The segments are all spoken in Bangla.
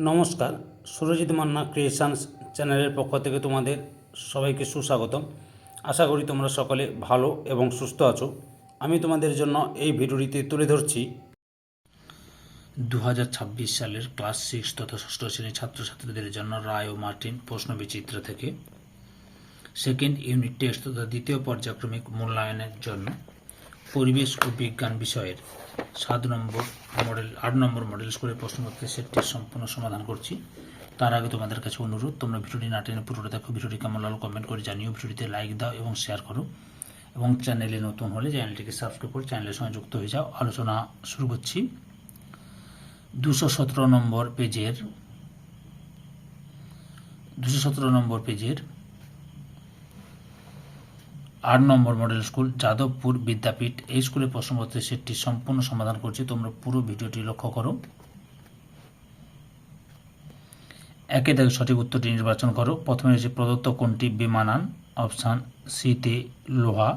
নমস্কার, সুরজিৎ মান্না ক্রিয়েশনস চ্যানেলের পক্ষ থেকে তোমাদের সবাইকে সুস্বাগতম। আশা করি তোমরা সকলে ভালো এবং সুস্থ আছো। আমি তোমাদের জন্য এই ভিডিওটিতে তুলে ধরছি 2026 সালের ক্লাস 6 তথা ষষ্ঠ শ্রেণীর ছাত্রছাত্রীদের জন্য রায় ও মার্টিন প্রশ্নবিচিত্র থেকে সেকেন্ড ইউনিট টেস্ট তথা দ্বিতীয় পর্যায়ক্রমিক মূল্যায়নের জন্য পরিবেশ ও বিজ্ঞান বিষয়ের 8 নম্বর মডেল স্কুলের প্রশ্নপত্রের সেটটির সম্পূর্ণ সমাধান করছি। তার আগে তোমাদের কাছে অনুরোধ, তোমরা ভিডিওটি না টেনে পুরোটা দেখো। ভিডিওটি কেমন লাগলো কমেন্ট করে জানিও, ভিডিওটিতে লাইক দাও এবং শেয়ার করো, এবং চ্যানেলে নতুন হলে চ্যানেলটিকে সাবস্ক্রাইব করে চ্যানেলের সঙ্গে যুক্ত হয়ে যাও। আলোচনা শুরু করছি। 217 নম্বর পেজের 8 নম্বর মডেল স্কুল যাদবপুর বিদ্যাপীঠ, এই স্কুলের প্রশ্নপত্রের সেটটি সম্পূর্ণ সমাধান করছি। তোমরা পুরো ভিডিওটি লক্ষ্য করো। একে থেকে সঠিক উত্তরটি নির্বাচন করো। প্রথমে রয়েছে প্রদত্ত কোনটি বেমানান? অপশান সিতে লোহা।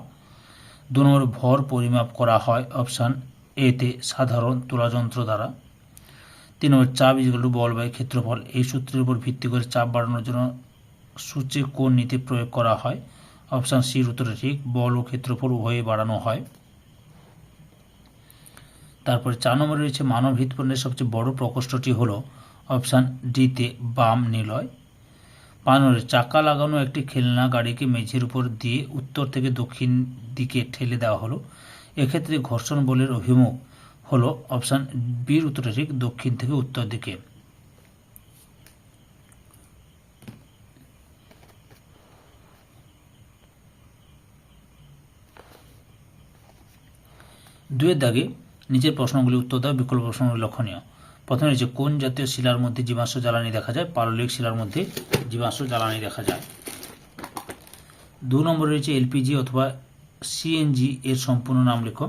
2 নম্বর ভর পরিমাপ করা হয় অপশান এতে সাধারণ তুলাযন্ত্র দ্বারা। 3 নম্বর চাপ ইকুয়াল টু বল বাই ক্ষেত্রফল, এই সূত্রের উপর ভিত্তি করে চাপ বাড়ানোর জন্য সূত্রে কোন নীতি প্রয়োগ করা হয়? অপশান সির উত্তরে ঠিক, বল ও ক্ষেত্রফল উভয়ে বাড়ানো হয়। তারপরে 4 নম্বরে রয়েছে মানব হৃৎপিণ্ডের সবচেয়ে বড় প্রকোষ্ঠটি হলো অপশান ডিতে বাম নিলয়। 5 নম্বরে চাকা লাগানো একটি খেলনা গাড়িকে মেঝের উপর দিয়ে উত্তর থেকে দক্ষিণ দিকে ঠেলে দেওয়া হলো, এক্ষেত্রে ঘর্ষণ বলের অভিমুখ হলো অপশান বির উত্তরে ঠিক, দক্ষিণ থেকে উত্তর দিকে। দুয়ের দাগে নিচের প্রশ্নগুলি উত্তর দাও, বিকল্প প্রশ্নগুলি লক্ষণীয়। প্রথমে রয়েছে কোন জাতীয় শিলার মধ্যে জীবাশ্ম জ্বালানি দেখা যায়? পাললিক শিলার মধ্যে জীবাশ্ম জ্বালানি দেখা যায়। 2 নম্বরে রয়েছে এলপিজি অথবা সিএনজি এর সম্পূর্ণ নাম লেখো।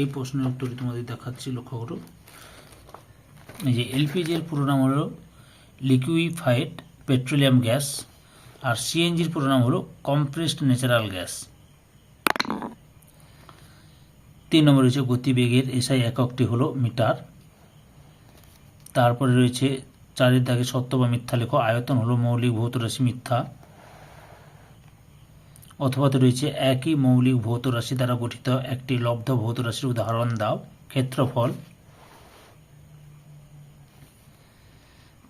এই প্রশ্নের উত্তরটি তোমাদের দেখাচ্ছি, লক্ষ্য করো। এই যে এলপিজি এর পুরো নাম হলো লিকুইফাইড পেট্রোলিয়াম গ্যাস, আর সিএনজির পুরো নাম হলো কম্প্রেসড ন্যাচারাল গ্যাস। 3 নম্বরে রয়েছে গতিবেগের এসআই এককটি হলো মিটার। তারপরে রয়েছে 4-এর দাগে সত্য বা মিথ্যা লেখো। আয়তন হলো মৌলিক ভৌত রাশি, মিথ্যা। অথবাতে রয়েছে একই মৌলিক ভৌত রাশি দ্বারা গঠিত একটি লব্ধ ভৌত রাশির উদাহরণ দাও। ক্ষেত্রফল।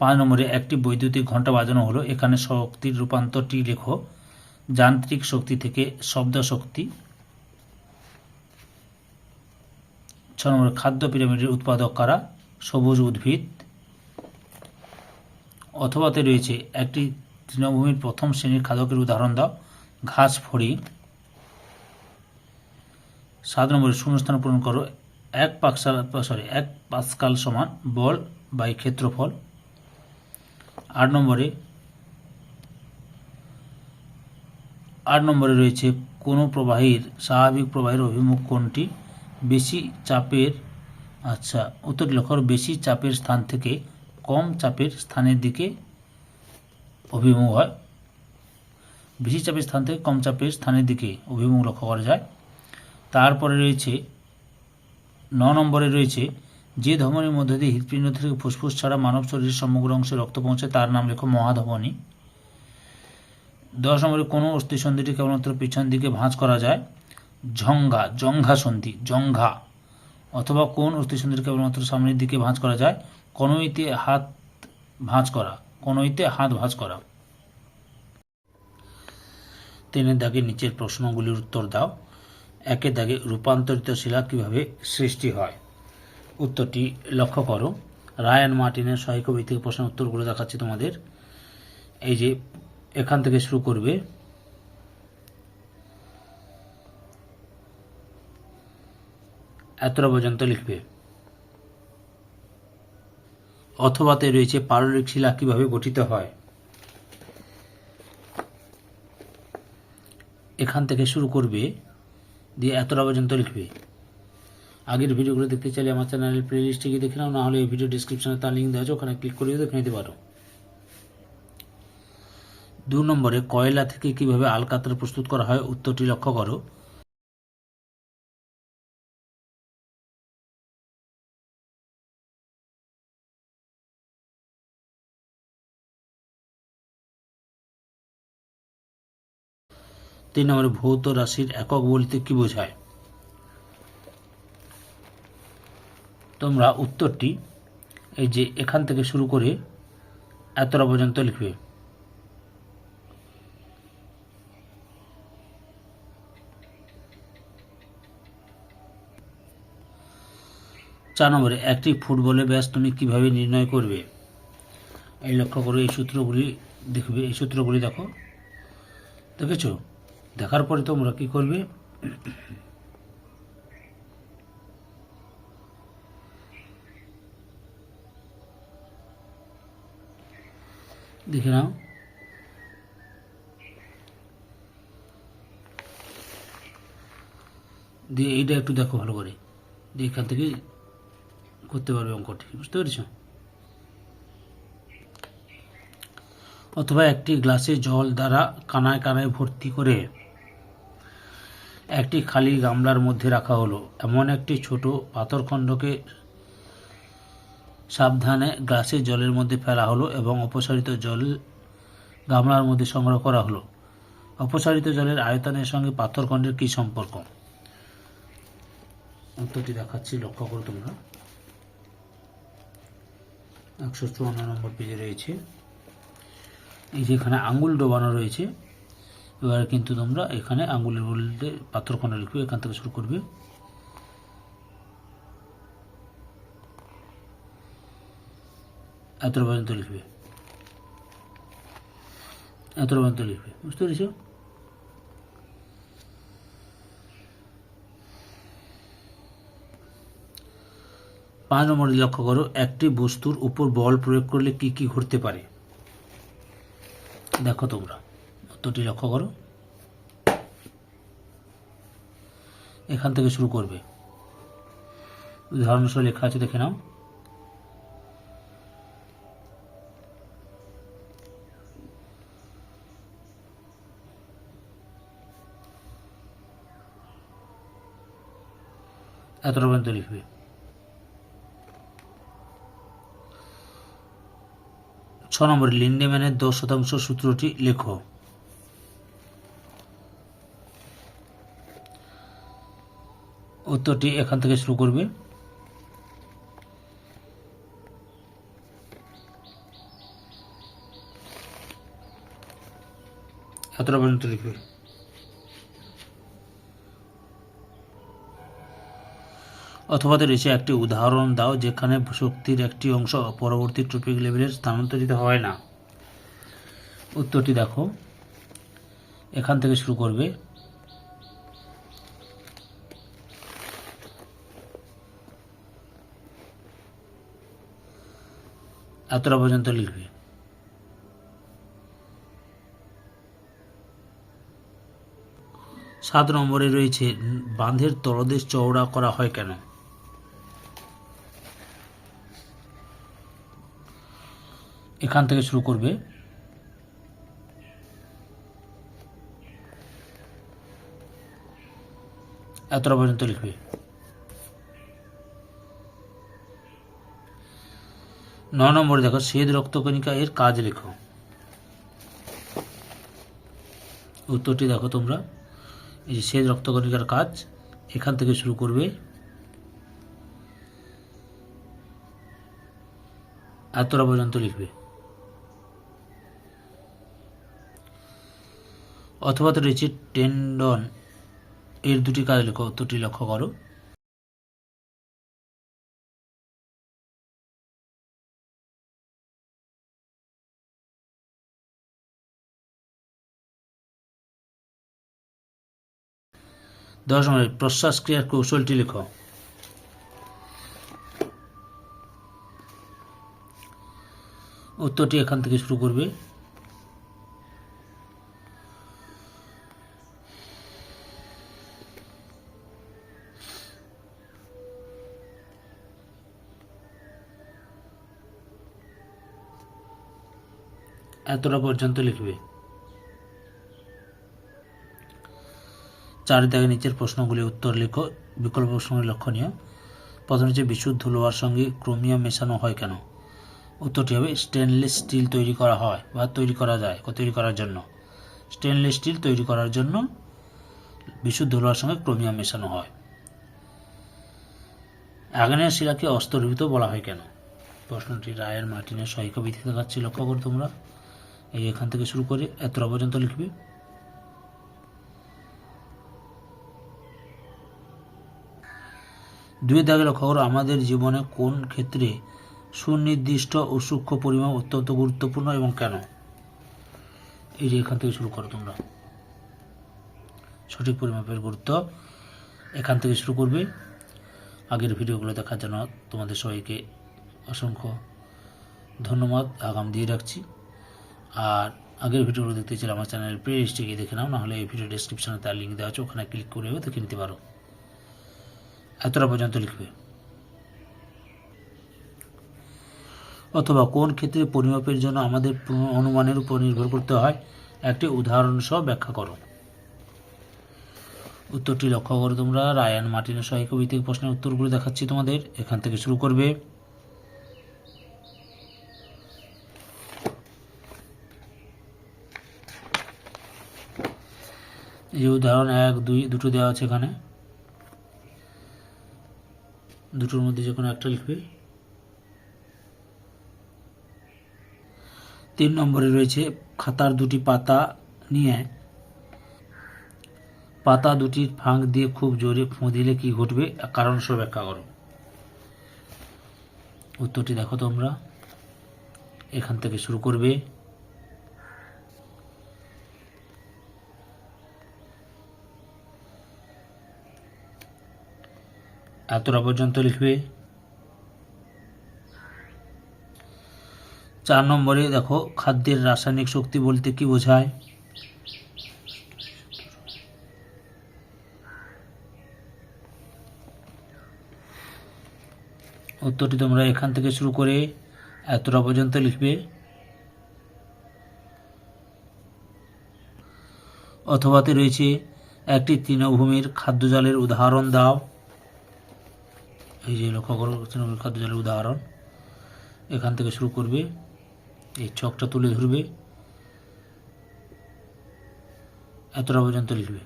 5 নম্বরে একটি বৈদ্যুতিক ঘণ্টা বাজানো হলো, এখানে শক্তির রূপান্তরটি লেখো। যান্ত্রিক শক্তি থেকে শব্দ শক্তি। 6 নম্বরে খাদ্য পিরামিডের উৎপাদক কারা? সবুজ উদ্ভিদ। অথবাতে রয়েছে একটি তৃণভূমির প্রথম শ্রেণীর খাদকের উদাহরণ দাও। ঘাস ফড়িং। 7 নম্বরে শূন্যস্থান পূরণ করো। 1 পাস্কাল সমান বল বাই ক্ষেত্রফল। 8 নম্বরে রয়েছে কোনো প্রবাহীর স্বাভাবিক প্রবাহের অভিমুখ কোনটি? বেশি চাপের উত্তরটি লক্ষ্য করো। বেশি চাপের স্থান থেকে কম চাপের স্থানের দিকে অভিমুখ হয়। বেশি চাপের স্থান থেকে কম চাপের স্থানের দিকে অভিমুখ লক্ষ্য করা যায়। তারপরে রয়েছে 9 নম্বরে রয়েছে যে ধমনীর মধ্য দিয়ে হৃৎপিণ্ড থেকে ফুসফুস ছাড়া মানব শরীরের সমগ্র অংশে রক্ত পৌঁছে তার নাম লেখো মহাধমনী। 10 নম্বরে কোনো অস্থিসন্ধিটি কেবলমাত্র পিছন দিকে ভাঁজ করা যায়? জঙ্ঘা সন্ধি, জঙ্ঘা। অথবা কোন অস্থিসন্ধিটি কেবলমাত্র সামনের দিকে ভাঁজ করা যায়? কনুইতে হাত ভাঁজ করা। 3-এর দাগে নিচের প্রশ্নগুলির উত্তর দাও। 1-এর দাগে রূপান্তরিত শিলা কিভাবে সৃষ্টি হয়? উত্তরটি লক্ষ্য করো। রায় অ্যান্ড মার্টিনের সহায়িকভিত্তিক প্রশ্নের উত্তরগুলো দেখাচ্ছি তোমাদের। এই যে এখান থেকে শুরু করবে, এতটা পর্যন্ত লিখবে। অথবাতে রয়েছে পাললিক শিলা কিভাবে গঠিত হয়, এখান থেকে শুরু করবে দিয়ে এতটা পর্যন্ত লিখবে। আগের ভিডিওগুলো দেখতে চাইলে আমার চ্যানেলের প্লে লিস্টে গিয়ে দেখে নাও, না হলে এই ভিডিও ডিসক্রিপশনে তার লিঙ্ক দেওয়া আছে, ওখানে ক্লিক করেও দেখে নিতে পারো। 2 নম্বরে কয়লা থেকে কিভাবে আলকাতরা প্রস্তুত করা হয়? উত্তরটি লক্ষ্য করো। 3 নম্বরে ভৌত রাশির একক বলতে কি বোঝায়? তোমরা উত্তরটি এই যে এখান থেকে শুরু করে এতটা পর্যন্ত লিখবে। 4 নম্বরে একটি ফুটবলের ব্যাস তুমি কিভাবে নির্ণয় করবে? এই লক্ষ্য করে এই সূত্রগুলি দেখবে, এই সূত্রগুলি দেখো, দেখেছো? দেখার পরে তোমরা কি করবে? দেখে নাও। দিয়ে এইটা একটু দেখো ভালো করে, দিয়ে এখান থেকে করতে পারবে অঙ্কটি, বুঝতে পেরেছ? অথবা একটি গ্লাসে জল দ্বারা কানায় কানায় ভর্তি করে একটি খালি গামলার মধ্যে রাখা হলো। এমন একটি ছোট পাথরখণ্ডকে সাবধানে গ্লাসের জলের মধ্যে ফেলা হলো এবং অপসারিত জল গামলার মধ্যে সংগ্রহ করা হলো। অপসারিত জলের আয়তনের সঙ্গে পাথরখণ্ডের কী সম্পর্ক? উত্তরটি দেখাচ্ছি, লক্ষ্য করো তোমরা। 154 নম্বর পেজে রয়েছে। এই যে এখানে আঙ্গুল ডোবানো রয়েছে, এবার কিন্তু তোমরা এখানে আঙ্গুলের বলতে পাথরখণ্ড লিখবে, এখান থেকে শুরু করবে। এতটা পর্যন্ত লিখবে, এতটা পর্যন্ত লিখবে, বুঝতে পেরেছ? পাঁচ নম্বরে লক্ষ্য করো, একটি বস্তুর উপর বল প্রয়োগ করলে কি কি ঘটতে পারে? দেখো তোমরা উত্তরটি লক্ষ্য করো, এখান থেকে শুরু করবে। উদাহরণ সহ লেখা আছে, দেখে নাও। এতটা পর্যন্ত লিখবে। 6 নম্বরে লিন্ডেম্যানের 10% সূত্রটি লেখো। উত্তরটি এখান থেকে শুরু করবে। এতটা পর্যন্ত লিখবে। অথবা তো রয়েছে একটি উদাহরণ দাও যেখানে শক্তির একটি অংশ পরবর্তী ট্রপিক লেভেলে স্থানান্তরিত হয় না। উত্তরটি দেখো, এখান থেকে শুরু করবে। এতটা পর্যন্ত লিখবে। সাত নম্বরে রয়েছে বাঁধের তলদেশ চওড়া করা হয় কেন? এখান থেকে শুরু করবে। এতটা পর্যন্ত লিখবে। 9 নম্বরে দেখো, শ্বেত রক্তকণিকা এর কাজ লেখো। উত্তরটি দেখো তোমরা, এই যে শ্বেত রক্তকণিকার কাজ, এখান থেকে শুরু করবে। এতটা পর্যন্ত লিখবে। অথবা তো রয়েছে টেন্ডন এর দুটি কাজ লেখো। উত্তরটি লক্ষ্য করো। দশ নম্বরে প্রশ্বাস ক্রিয়ার কৌশলটি লেখো। উত্তরটি এখান থেকে শুরু করবে। এতটা পর্যন্ত লিখবে। 4 দাগের নিচের প্রশ্নগুলি উত্তর লেখো। বিকল্প প্রশ্নগুলি লক্ষণীয়। প্রথম হচ্ছে বিশুদ্ধ লোহার সঙ্গে ক্রোমিয়াম মেশানো হয় কেন? উত্তরটি হবে স্টেনলেস স্টিল তৈরি করা হয় বা তৈরি করা যায়। তৈরি করার জন্য স্টেনলেস স্টিল তৈরি করার জন্য বিশুদ্ধ লোহার সঙ্গে ক্রোমিয়াম মেশানো হয়। আগ্নেয় শিলাকে অস্তরীভূত বলা হয় কেন? প্রশ্নটি রায় মার্টিনের সহায়িকা ভিত্তিতে দেখাচ্ছি, লক্ষ্য করো তোমরা। এই এখান থেকে শুরু করে এতটা পর্যন্ত লিখবে। দুই দাগে লক্ষ্য করো, আমাদের জীবনে কোন ক্ষেত্রে সুনির্দিষ্ট ও সূক্ষ্ম পরিমাপ অত্যন্ত গুরুত্বপূর্ণ এবং কেন? এই যে এখান থেকে শুরু করো তোমরা। সঠিক পরিমাপের গুরুত্ব এখান থেকে শুরু করবে। আগের ভিডিওগুলো দেখার জন্য তোমাদের সবাইকে অসংখ্য ধন্যবাদ আগাম দিয়ে রাখছি। আর আগের ভিডিওগুলো দেখতে চাইলে আমার চ্যানেলের প্লে লিস্টে গিয়ে দেখে নাও, নাহলে এই ভিডিও ডেসক্রিপশনে তার লিঙ্ক দেওয়া আছে, ওখানে ক্লিক করেও দেখে নিতে পারো। এতটা পর্যন্ত লিখবে। অথবা কোন ক্ষেত্রে পরিমাপের জন্য আমাদের অনুমানের উপর নির্ভর করতে হয়, একটি উদাহরণ সহ ব্যাখ্যা করো। উত্তরটি লক্ষ্য করো তোমরা। রায়ান মার্টিনের সহায়িকা ভিত্তিক প্রশ্নের উত্তরগুলো দেখাচ্ছি তোমাদের। এখান থেকে শুরু করবে। এই উদাহরণ 1, 2 দুটো দেওয়া আছে এখানে, দুটোর মধ্যে যে কোনো একটা লিখবে। 3 নম্বরে রয়েছে, খাতার দুটি পাতা নিয়ে পাতা দুটির ফাঁক দিয়ে খুব জোরে ফু দিলে কি ঘটবে, কারণ সহ ব্যাখ্যা করো। উত্তরটি দেখো তোমরা। এখান থেকে শুরু করবে। এতটা পর্যন্ত লিখবে। 4 নম্বরে দেখো, খাদ্যের রাসায়নিক শক্তি বলতে কি বোঝায়? উত্তরটি তোমরা এখান থেকে শুরু করে এতটা পর্যন্ত লিখবে। অথবাতে রয়েছে, একটি তৃণভূমির খাদ্যজালের উদাহরণ দাও। এই যে লক্ষ্য করো, তৃণভূমির খাদ্যজালের উদাহরণ। এখান থেকে শুরু করবে। এই ছকটা তুলে ধরবে। এতটা পর্যন্ত লিখবে।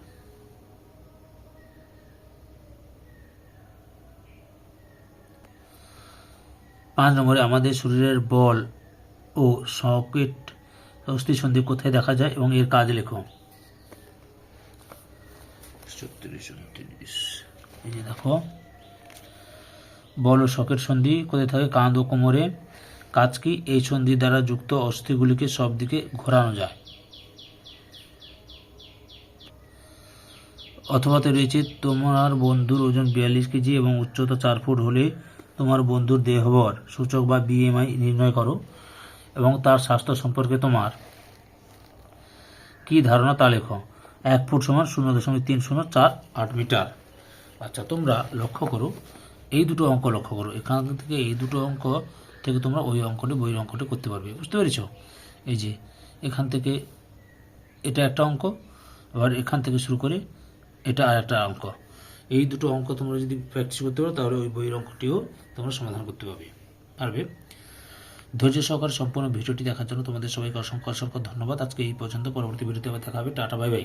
5 নম্বরে, আমাদের শরীরের বল ও সকেট অস্থিসন্ধি কোথায় দেখা যায় এবং এর কাজ লেখো। 34, এই যে দেখো, বল ও সকেট সন্ধি কোথায় থাকে? কাঁধ ও কোমরে। কাজ কি? এই সন্ধি দ্বারা যুক্ত অস্থিগুলিকে সব দিকে ঘোরানো যায়। অথবাতে রয়েছে, তোমার বন্ধুর ওজন 42 কেজি এবং উচ্চতা 4 ফুট হলে তোমার বন্ধুর দেহভর সূচক বা BMI নির্ণয় করো এবং তার স্বাস্থ্য সম্পর্কে তোমার কি ধারণা তা লেখো। 1 ফুট সমান 0.3048 মিটার। আচ্ছা, তোমরা লক্ষ্য করো, এই দুটো অঙ্ক লক্ষ্য করো। এখান থেকে এই দুটো অঙ্ক থেকে তোমরা ওই অঙ্কটি, বইয়ের অঙ্কটি করতে পারবে। বুঝতে পেরেছ? এই যে এখান থেকে এটা একটা অঙ্ক, আবার এখান থেকে শুরু করে এটা আর একটা অঙ্ক। এই দুটো অঙ্ক তোমরা যদি প্র্যাকটিস করতে পারো, তাহলে ওই বইয়ের অঙ্কটিও তোমরা সমাধান করতে পারবে। ধৈর্য সহকারে সম্পূর্ণ ভিডিওটি দেখার জন্য তোমাদের সবাইকে অসংখ্য অসংখ্য ধন্যবাদ। আজকে এই পর্যন্ত। পরবর্তী ভিডিওতে আবার দেখা হবে। Tata, bye bye.